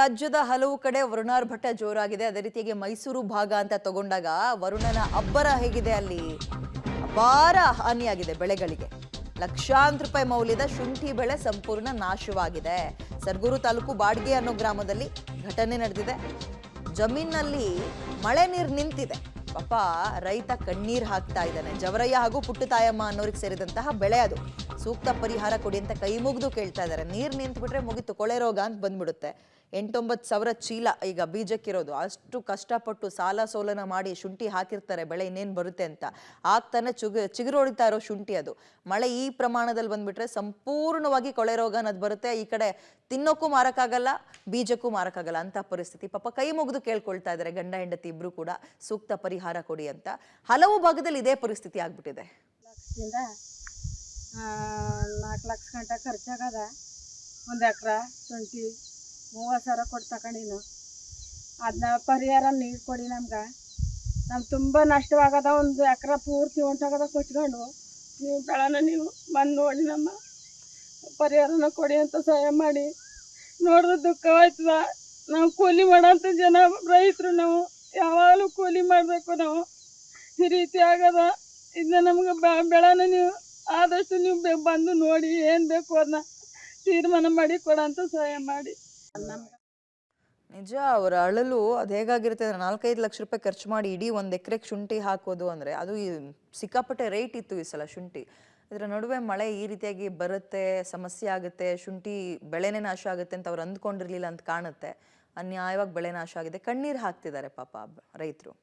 ರಾಜ್ಯದ ಹಲವು ಕಡೆ ವರುಣಾರ್ಭಟ ಜೋರಾಗಿದೆ. ಅದೇ ರೀತಿಯಾಗಿ ಮೈಸೂರು ಭಾಗ ಅಂತ ತಗೊಂಡಾಗ ವರುಣನ ಅಬ್ಬರ ಹೇಗಿದೆ ಅಲ್ಲಿ? ಅಪಾರ ಹಾನಿಯಾಗಿದೆ ಬೆಳೆಗಳಿಗೆ. ಲಕ್ಷಾಂತರ ರೂಪಾಯಿ ಮೌಲ್ಯದ ಶುಂಠಿ ಬೆಳೆ ಸಂಪೂರ್ಣ ನಾಶವಾಗಿದೆ. ಸರ್ಗೂರು ತಾಲೂಕು ಬಾಡ್ಗೆ ಅನ್ನೋ ಗ್ರಾಮದಲ್ಲಿ ಘಟನೆ ನಡೆದಿದೆ. ಜಮೀನಲ್ಲಿ ಮಳೆ ನೀರು ನಿಂತಿದೆ. ಪಾಪ ರೈತ ಕಣ್ಣೀರ್ ಹಾಕ್ತಾ ಇದ್ದಾನೆ. ಜವರಯ್ಯ ಹಾಗೂ ಪುಟ್ಟತಾಯಮ್ಮ ಅನ್ನೋರಿಗೆ ಸೇರಿದಂತಹ ಬೆಳೆ ಅದು. ಸೂಕ್ತ ಪರಿಹಾರ ಕೊಡಿ ಅಂತ ಕೈ ಮುಗಿದು ಕೇಳ್ತಾ ಇದ್ದಾರೆ. ನೀರು ನಿಂತು ಬಿಟ್ರೆ ಮುಗಿತು, ಕೊಳೆ ರೋಗ ಅಂತ ಬಂದ್ಬಿಡುತ್ತೆ. 8-9 ಸಾವಿರ ಚೀಲ ಈಗ ಬೀಜಕ್ಕಿರೋದು. ಅಷ್ಟು ಕಷ್ಟಪಟ್ಟು ಸಾಲ ಸೋಲನ ಮಾಡಿ ಶುಂಠಿ ಹಾಕಿರ್ತಾರೆ, ಬೆಳೆ ಇನ್ನೇನು ಬರುತ್ತೆ ಅಂತ. ಆಗ್ತಾನೆ ಚಿಗುರು ಹೊಡಿತಾ ಇರೋ ಶುಂಠಿ ಅದು. ಮಳೆ ಈ ಪ್ರಮಾಣದಲ್ಲಿ ಬಂದ್ಬಿಟ್ರೆ ಸಂಪೂರ್ಣವಾಗಿ ಕೊಳೆ ರೋಗ ಅನ್ನೋದು ಬರುತ್ತೆ. ಈ ಕಡೆ ತಿನ್ನೋಕ್ಕೂ ಮಾರಕ್ಕಾಗಲ್ಲ, ಬೀಜಕ್ಕೂ ಮಾರಕ್ಕಾಗಲ್ಲ ಅಂತ ಪರಿಸ್ಥಿತಿ. ಪಾಪ ಕೈ ಮುಗಿದು ಕೇಳ್ಕೊಳ್ತಾ ಇದ್ದಾರೆ ಗಂಡ ಹೆಂಡತಿ ಇಬ್ರು ಕೂಡ, ಸೂಕ್ತ ಪರಿಹಾರ ಕೊಡಿ ಅಂತ. ಹಲವು ಭಾಗದಲ್ಲಿ ಇದೇ ಪರಿಸ್ಥಿತಿ ಆಗ್ಬಿಟ್ಟಿದೆ. 4 ಲಕ್ಷ ಗಂಟ ಖರ್ಚಾಗದ. 1 ಎಕರೆ ಶುಂಠಿ 30,000 ಕೊಟ್ಟು ತಗೊಂಡಿನು. ಅದನ್ನ ಪರಿಹಾರ ನೀರು ಕೊಡಿ ನಮ್ಗೆ. ನಮ್ಗೆ ತುಂಬ ನಷ್ಟವಾಗದ. 1 ಎಕರೆ ಪೂರ್ತಿ ಹೊಂಟಾಗದ ಕೊಚ್ಕೊಂಡು. ನೀವು ಬೆಳೆನ ನೀವು ಬಂದು ನೋಡಿ, ನಮ್ಮ ಪರಿಹಾರನ ಕೊಡಿ ಅಂತ ಸಹಾಯ ಮಾಡಿ. ನೋಡಿದ್ರೆ ದುಃಖವಾಯ್ತದ. ನಾವು ಕೂಲಿ ಮಾಡೋಂಥ ಜನ ರೈತರು, ನಾವು ಯಾವಾಗಲೂ ಕೂಲಿ ಮಾಡಬೇಕು. ನಾವು ಈ ರೀತಿ ಆಗದ. ಇದನ್ನ ನಮ್ಗೆ ಬೆಳೆನ ನೀವು ಆದಷ್ಟು ನೀವು ಬಂದು ನೋಡಿ, ಏನು ಬೇಕು ಅದನ್ನ ತೀರ್ಮಾನ ಮಾಡಿ ಕೊಡೋಂಥ ಸಹಾಯ ಮಾಡಿ. ನಿಜ, ಅವರ ಅಳಲು ಅದು ಹೇಗಾಗಿರುತ್ತೆ ಅಂದ್ರೆ 4-5 ಲಕ್ಷ ರೂಪಾಯಿ ಖರ್ಚು ಮಾಡಿ ಇಡೀ 1 ಎಕರೆಗೆ ಶುಂಠಿ ಹಾಕೋದು ಅಂದ್ರೆ ಅದು ಸಿಕ್ಕಾಪಟ್ಟೆ ರೇಟ್ ಇತ್ತು ಈ ಸಲ ಶುಂಠಿ. ಇದರ ನಡುವೆ ಮಳೆ ಈ ರೀತಿಯಾಗಿ ಬರುತ್ತೆ, ಸಮಸ್ಯೆ ಆಗುತ್ತೆ, ಶುಂಠಿ ಬೆಳೆನೇ ನಾಶ ಆಗುತ್ತೆ ಅಂತ ಅವ್ರು ಅಂದ್ಕೊಂಡಿರ್ಲಿಲ್ಲ ಅಂತ ಕಾಣುತ್ತೆ. ಅನ್ಯಾಯವಾಗಿ ಬೆಳೆ ನಾಶ ಆಗಿದೆ. ಕಣ್ಣೀರು ಹಾಕ್ತಿದ್ದಾರೆ ಪಾಪ ರೈತರು.